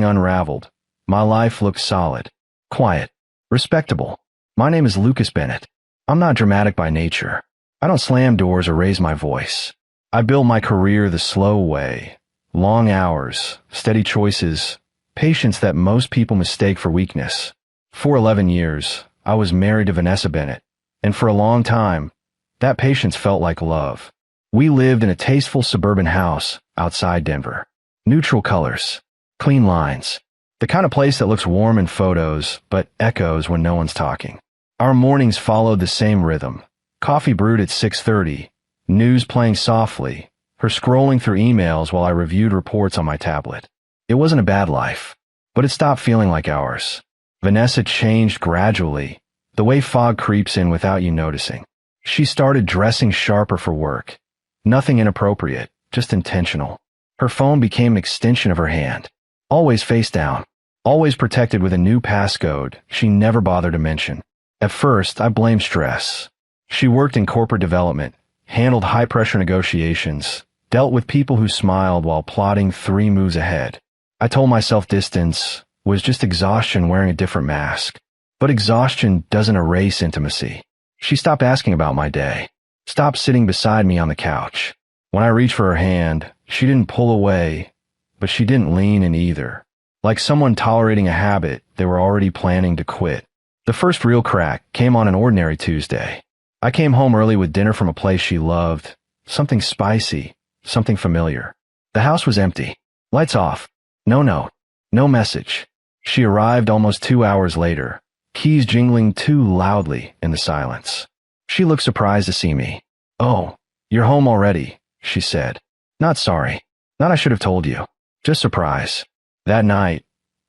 unraveled. My life looked solid, quiet, respectable. My name is Lucas Bennett. I'm not dramatic by nature. I don't slam doors or raise my voice. I built my career the slow way. Long hours, steady choices, patience that most people mistake for weakness. For 11 years, I was married to Vanessa Bennett, and for a long time, that patience felt like love. We lived in a tasteful suburban house outside Denver. Neutral colors, clean lines, the kind of place that looks warm in photos but echoes when no one's talking. Our mornings followed the same rhythm. Coffee brewed at 6:30, news playing softly, her scrolling through emails while I reviewed reports on my tablet. It wasn't a bad life, but it stopped feeling like ours. Vanessa changed gradually, the way fog creeps in without you noticing. She started dressing sharper for work. Nothing inappropriate, just intentional. Her phone became an extension of her hand. Always face down. Always protected with a new passcode she never bothered to mention. At first, I blamed stress. She worked in corporate development, handled high-pressure negotiations, dealt with people who smiled while plotting 3 moves ahead. I told myself distance was just exhaustion wearing a different mask. But exhaustion doesn't erase intimacy. She stopped asking about my day. Stopped sitting beside me on the couch. When I reached for her hand, she didn't pull away, but she didn't lean in either. Like someone tolerating a habit they were already planning to quit. The first real crack came on an ordinary Tuesday. I came home early with dinner from a place she loved. Something spicy, something familiar. The house was empty. Lights off. No note. No message. She arrived almost 2 hours later, keys jingling too loudly in the silence. She looked surprised to see me. "Oh, you're home already," she said. "Not sorry. Not I should have told you. Just surprise." That night,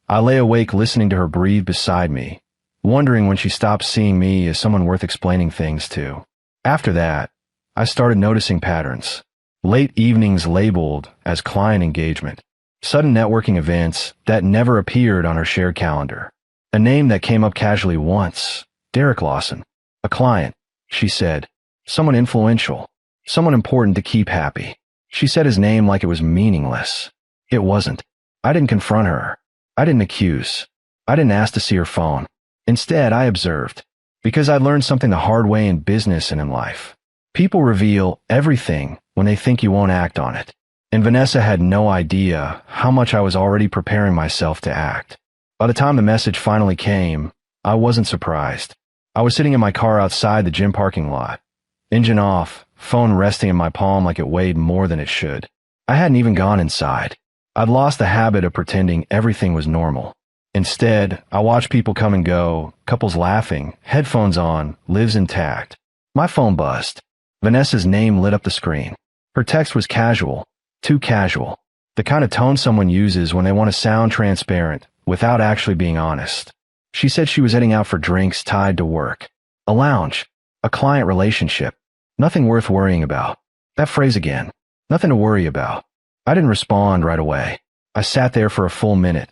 I lay awake listening to her breathe beside me, wondering when she stopped seeing me as someone worth explaining things to. After that, I started noticing patterns. Late evenings labeled as client engagement. Sudden networking events that never appeared on her shared calendar. A name that came up casually once. Derek Lawson. A client, she said. Someone influential. Someone important to keep happy. She said his name like it was meaningless. It wasn't. I didn't confront her. I didn't accuse. I didn't ask to see her phone. Instead, I observed. Because I'd learned something the hard way in business and in life. People reveal everything when they think you won't act on it. And Vanessa had no idea how much I was already preparing myself to act. By the time the message finally came, I wasn't surprised. I was sitting in my car outside the gym parking lot. Engine off, phone resting in my palm like it weighed more than it should. I hadn't even gone inside. I'd lost the habit of pretending everything was normal. Instead, I watched people come and go, couples laughing, headphones on, lives intact. My phone buzzed. Vanessa's name lit up the screen. Her text was casual, too casual. The kind of tone someone uses when they want to sound transparent without actually being honest. She said she was heading out for drinks tied to work. A lounge. A client relationship. Nothing worth worrying about. That phrase again. Nothing to worry about. I didn't respond right away. I sat there for a full minute,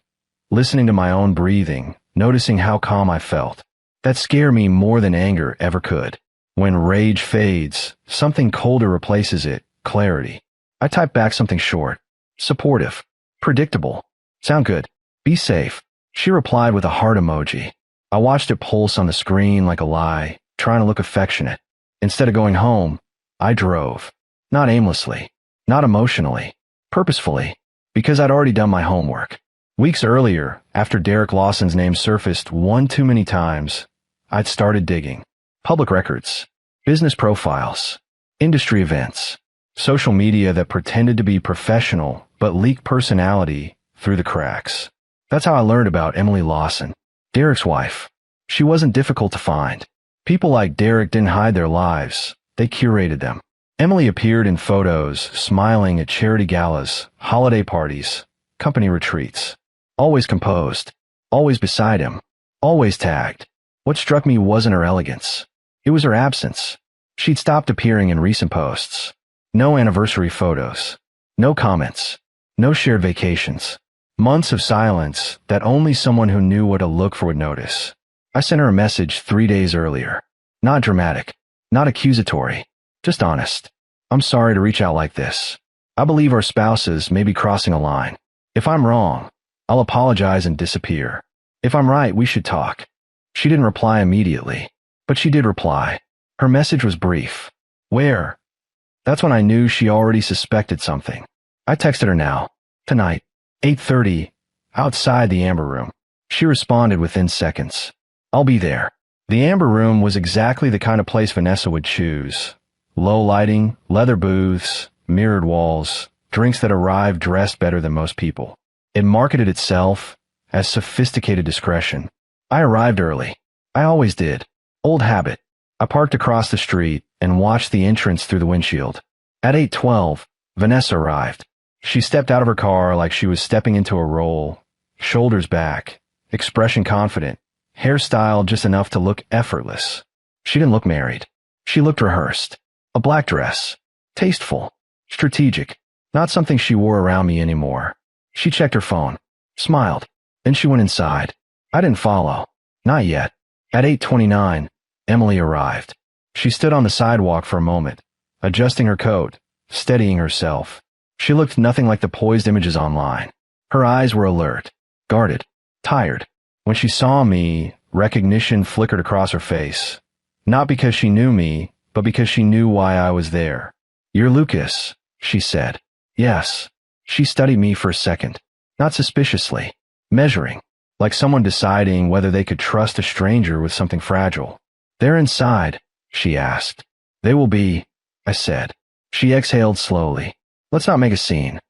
listening to my own breathing, noticing how calm I felt. That scared me more than anger ever could. When rage fades, something colder replaces it, clarity. I typed back something short. Supportive. Predictable. Sound good. Be safe. She replied with a heart emoji. I watched it pulse on the screen like a lie, trying to look affectionate. Instead of going home, I drove. Not aimlessly. Not emotionally. Purposefully. Because I'd already done my homework. Weeks earlier, after Derek Lawson's name surfaced one too many times, I'd started digging. Public records. Business profiles. Industry events. Social media that pretended to be professional but leaked personality through the cracks. That's how I learned about Emily Lawson, Derek's wife. She wasn't difficult to find. People like Derek didn't hide their lives. They curated them. Emily appeared in photos, smiling at charity galas, holiday parties, company retreats. Always composed. Always beside him. Always tagged. What struck me wasn't her elegance. It was her absence. She'd stopped appearing in recent posts. No anniversary photos. No comments. No shared vacations. Months of silence that only someone who knew what to look for would notice. I sent her a message 3 days earlier. Not dramatic. Not accusatory. Just honest. I'm sorry to reach out like this. I believe our spouses may be crossing a line. If I'm wrong, I'll apologize and disappear. If I'm right, we should talk. She didn't reply immediately, but she did reply. Her message was brief. Where? That's when I knew she already suspected something. I texted her now. Tonight. 8:30. Outside the Amber Room. She responded within seconds. I'll be there. The Amber Room was exactly the kind of place Vanessa would choose. Low lighting, leather booths, mirrored walls, drinks that arrived dressed better than most people. It marketed itself as sophisticated discretion. I arrived early. I always did. Old habit. I parked across the street and watched the entrance through the windshield. At 8:12, Vanessa arrived. She stepped out of her car like she was stepping into a role, shoulders back, expression confident, hairstyle just enough to look effortless. She didn't look married. She looked rehearsed. A black dress. Tasteful. Strategic. Not something she wore around me anymore. She checked her phone. Smiled. Then she went inside. I didn't follow. Not yet. At 8:29, Emily arrived. She stood on the sidewalk for a moment, adjusting her coat, steadying herself. She looked nothing like the poised images online. Her eyes were alert, guarded, tired. When she saw me, recognition flickered across her face. Not because she knew me, but because she knew why I was there. You're Lucas, she said. Yes. She studied me for a second, not suspiciously, measuring, like someone deciding whether they could trust a stranger with something fragile. They're inside, she asked. They will be, I said. She exhaled slowly. Let's not make a scene.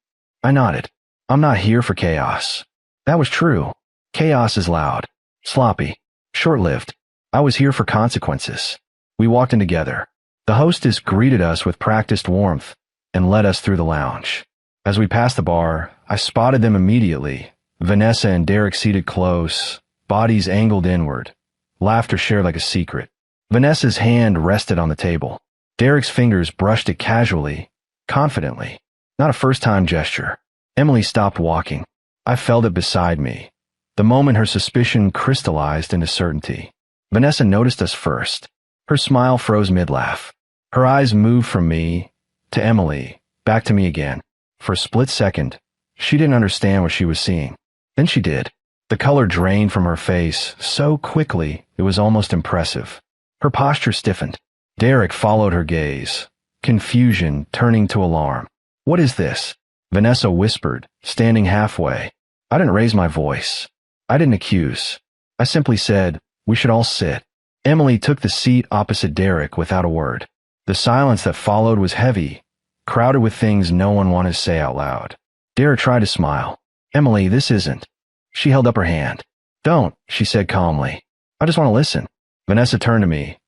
I nodded. I'm not here for chaos. That was true. Chaos is loud, sloppy, short-lived. I was here for consequences. We walked in together. The hostess greeted us with practiced warmth and led us through the lounge. As we passed the bar, I spotted them immediately. Vanessa and Derek seated close, bodies angled inward, laughter shared like a secret. Vanessa's hand rested on the table. Derek's fingers brushed it casually, confidently. Not a first-time gesture. Emily stopped walking. I felt it beside me. The moment her suspicion crystallized into certainty. Vanessa noticed us first. Her smile froze mid-laugh. Her eyes moved from me to Emily, back to me again. For a split second, she didn't understand what she was seeing. Then she did. The color drained from her face so quickly it was almost impressive. Her posture stiffened. Derek followed her gaze, confusion turning to alarm. What is this? Vanessa whispered, standing halfway. I didn't raise my voice. I didn't accuse. I simply said, we should all sit. Emily took the seat opposite Derek without a word. The silence that followed was heavy, crowded with things no one wanted to say out loud. Derek tried to smile. Emily, this isn't. She held up her hand. Don't, she said calmly. I just want to listen. Vanessa turned to me,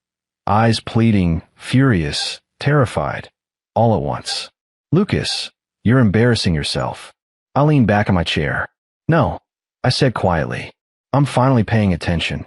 eyes pleading, furious, terrified, all at once. Lucas, you're embarrassing yourself. I leaned back in my chair. No, I said quietly. I'm finally paying attention.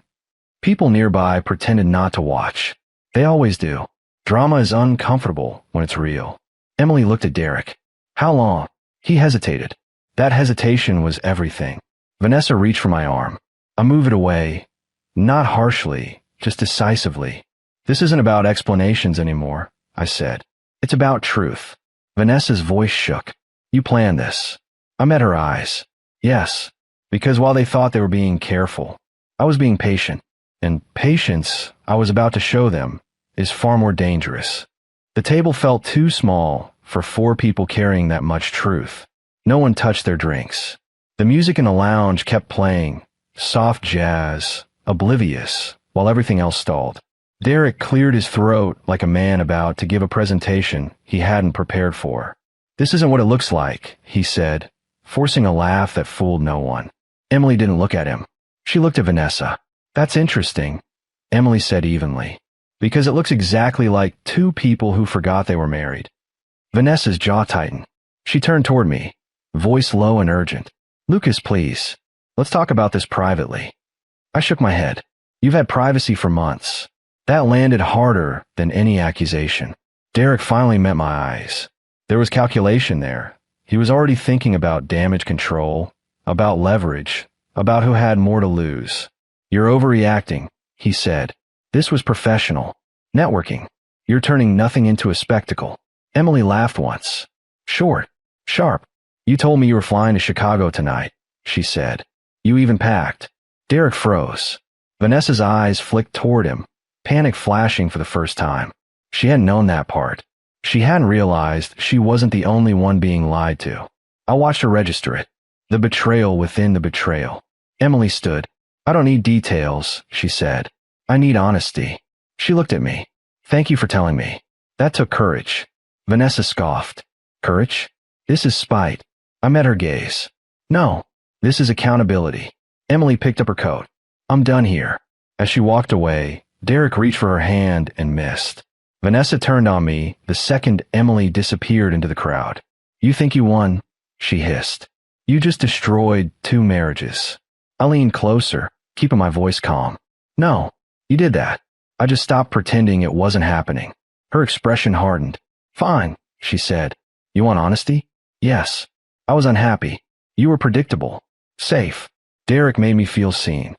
People nearby pretended not to watch. They always do. Drama is uncomfortable when it's real. Emily looked at Derek. How long? He hesitated. That hesitation was everything. Vanessa reached for my arm. I moved it away. Not harshly, just decisively. This isn't about explanations anymore, I said. It's about truth. Vanessa's voice shook. You planned this. I met her eyes. Yes, because while they thought they were being careful, I was being patient. And patience, I was about to show them, is far more dangerous. The table felt too small for 4 people carrying that much truth. No one touched their drinks. The music in the lounge kept playing, soft jazz, oblivious, while everything else stalled. Derek cleared his throat like a man about to give a presentation he hadn't prepared for. This isn't what it looks like, he said, forcing a laugh that fooled no one. Emily didn't look at him. She looked at Vanessa. That's interesting, Emily said evenly, because it looks exactly like 2 people who forgot they were married. Vanessa's jaw tightened. She turned toward me, voice low and urgent. Lucas, please. Let's talk about this privately. I shook my head. You've had privacy for months. That landed harder than any accusation. Derek finally met my eyes. There was calculation there. He was already thinking about damage control, about leverage, about who had more to lose. You're overreacting, he said. This was professional. Networking. You're turning nothing into a spectacle. Emily laughed once. Short. Sharp. You told me you were flying to Chicago tonight. she said. You even packed. Derek froze. Vanessa's eyes flicked toward him, panic flashing for the first time. She hadn't known that part. She hadn't realized she wasn't the only one being lied to. I watched her register it. The betrayal within the betrayal. Emily stood. I don't need details, she said. I need honesty. She looked at me. Thank you for telling me. That took courage. Vanessa scoffed. Courage? This is spite. I met her gaze. No, this is accountability. Emily picked up her coat. I'm done here. As she walked away, Derek reached for her hand and missed. Vanessa turned on me the second Emily disappeared into the crowd. You think you won? She hissed. You just destroyed 2 marriages. I leaned closer, keeping my voice calm. No, you did that. I just stopped pretending it wasn't happening. Her expression hardened. Fine, she said. You want honesty? Yes. I was unhappy. You were predictable. Safe. Derek made me feel seen.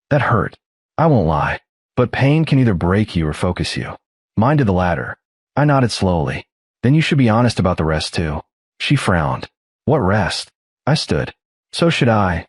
That hurt. I won't lie. But pain can either break you or focus you. Mine did the latter. I nodded slowly. Then you should be honest about the rest too. She frowned. What rest? I stood. So should I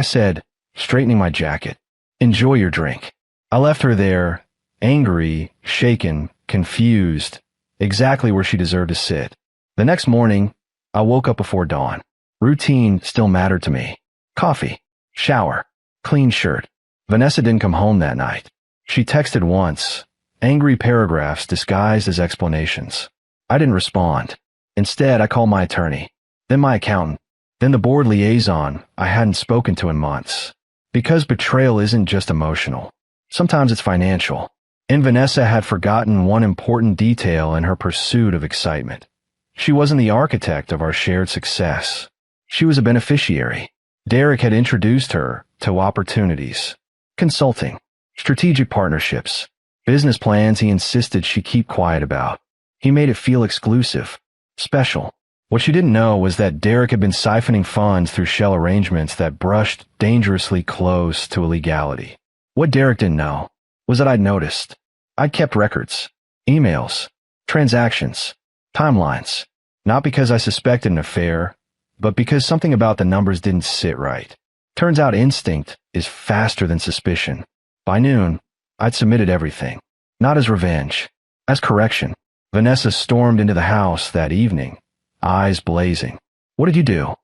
said, straightening my jacket. Enjoy your drink. I left her there, angry, shaken, confused, exactly where she deserved to sit. The next morning, I woke up before dawn. Routine still mattered to me. Coffee, shower, clean shirt. Vanessa didn't come home that night. She texted once, angry paragraphs disguised as explanations. I didn't respond. Instead, I called my attorney, then my accountant, then the board liaison I hadn't spoken to in months. Because betrayal isn't just emotional. Sometimes it's financial. And Vanessa had forgotten one important detail in her pursuit of excitement. She wasn't the architect of our shared success. She was a beneficiary. Derek had introduced her to opportunities, consulting, strategic partnerships, business plans he insisted she keep quiet about. He made it feel exclusive, special. What she didn't know was that Derek had been siphoning funds through shell arrangements that brushed dangerously close to illegality. What Derek didn't know was that I'd noticed. I'd kept records, emails, transactions, timelines, not because I suspected an affair, but because something about the numbers didn't sit right. Turns out instinct is faster than suspicion. By noon, I'd submitted everything, not as revenge, as correction. Vanessa stormed into the house that evening, eyes blazing. What did you do?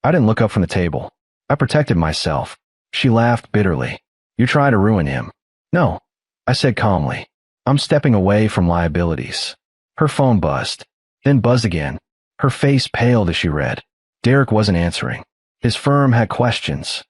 I didn't look up from the table. I protected myself. She laughed bitterly. You're trying to ruin him. No, I said calmly. I'm stepping away from liabilities. Her phone buzzed, then buzzed again. Her face paled as she read. Derek wasn't answering. His firm had questions.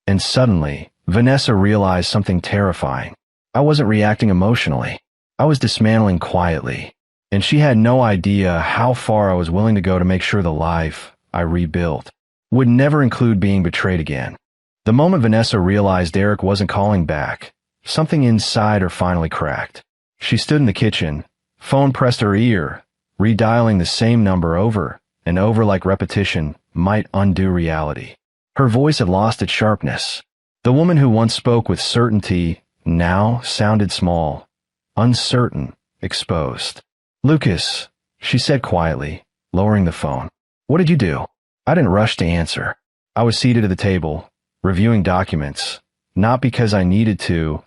And suddenly, Vanessa realized something terrifying. I wasn't reacting emotionally. I was dismantling quietly. And she had no idea how far I was willing to go to make sure the life I rebuilt would never include being betrayed again. The moment Vanessa realized Derek wasn't calling back, something inside her finally cracked. She stood in the kitchen, phone pressed to her ear, redialing the same number over and over like repetition might undo reality. Her voice had lost its sharpness. The woman who once spoke with certainty now sounded small, uncertain, exposed. Lucas, she said quietly, lowering the phone. What did you do? I didn't rush to answer. I was seated at the table, reviewing documents, not because I needed to,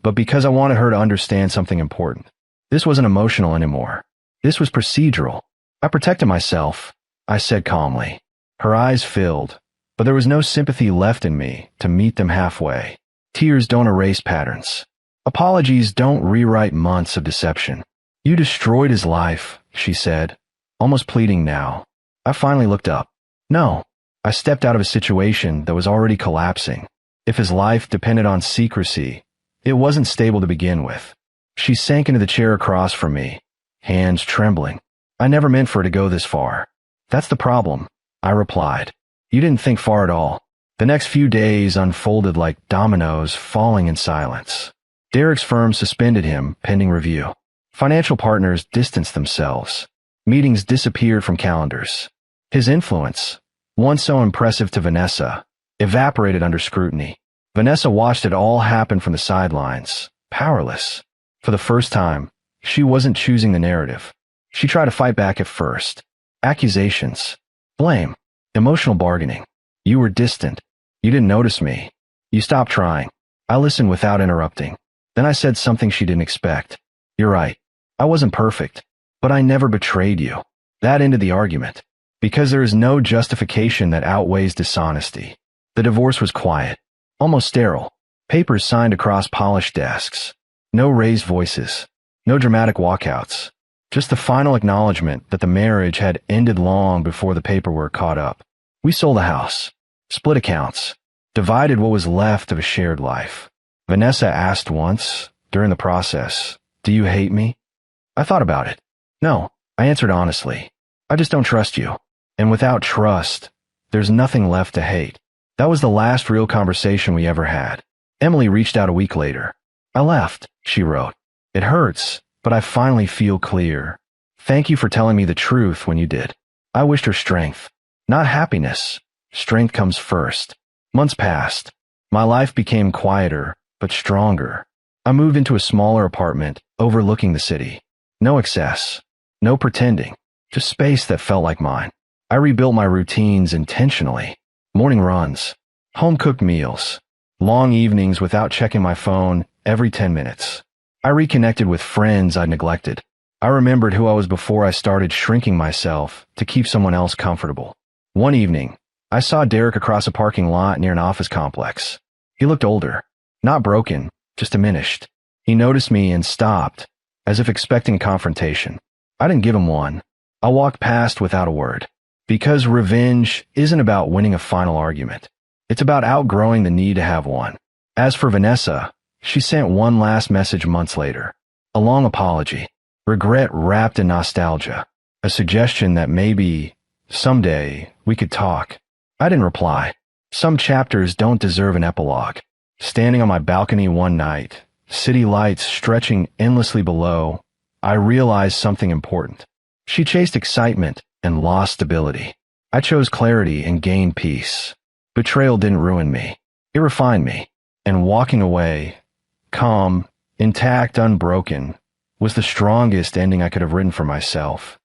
but because I wanted her to understand something important. This wasn't emotional anymore. This was procedural. I protected myself, I said calmly. Her eyes filled, but there was no sympathy left in me to meet them halfway. Tears don't erase patterns. Apologies don't rewrite months of deception. You destroyed his life, she said, almost pleading now. I finally looked up. No, I stepped out of a situation that was already collapsing. If his life depended on secrecy, it wasn't stable to begin with. She sank into the chair across from me, hands trembling. I never meant for it to go this far. That's the problem, I replied. You didn't think far at all. The next few days unfolded like dominoes falling in silence. Derek's firm suspended him pending review. Financial partners distanced themselves. Meetings disappeared from calendars. His influence, once so impressive to Vanessa, evaporated under scrutiny. Vanessa watched it all happen from the sidelines, powerless. For the first time, she wasn't choosing the narrative. She tried to fight back at first. Accusations, blame, emotional bargaining. You were distant. You didn't notice me. You stopped trying. I listened without interrupting. Then I said something she didn't expect. You're right. I wasn't perfect, but I never betrayed you. That ended the argument. Because there is no justification that outweighs dishonesty. The divorce was quiet, almost sterile. Papers signed across polished desks. No raised voices. No dramatic walkouts. Just the final acknowledgement that the marriage had ended long before the paperwork caught up. We sold the house, split accounts, divided what was left of a shared life. Vanessa asked once, during the process, "Do you hate me?" I thought about it. No, I answered honestly. I just don't trust you. And without trust, there's nothing left to hate. That was the last real conversation we ever had. Emily reached out a week later. I left, she wrote. It hurts, but I finally feel clear. Thank you for telling me the truth when you did. I wished her strength, not happiness. Strength comes first. Months passed. My life became quieter, but stronger. I moved into a smaller apartment overlooking the city. No excess, no pretending, just space that felt like mine. I rebuilt my routines intentionally. Morning runs, home-cooked meals, long evenings without checking my phone every 10 minutes. I reconnected with friends I neglected. I remembered who I was before I started shrinking myself to keep someone else comfortable. One evening, I saw Derek across a parking lot near an office complex. He looked older, not broken, just diminished. He noticed me and stopped, as if expecting a confrontation. I didn't give him one. I walked past without a word. Because revenge isn't about winning a final argument. It's about outgrowing the need to have one. As for Vanessa, she sent one last message months later. A long apology, regret wrapped in nostalgia, a suggestion that maybe, someday, we could talk. I didn't reply. Some chapters don't deserve an epilogue. Standing on my balcony one night, city lights stretching endlessly below, I realized something important. She chased excitement and lost stability. I chose clarity and gained peace. Betrayal didn't ruin me. It refined me. And walking away, calm, intact, unbroken, was the strongest ending I could have written for myself.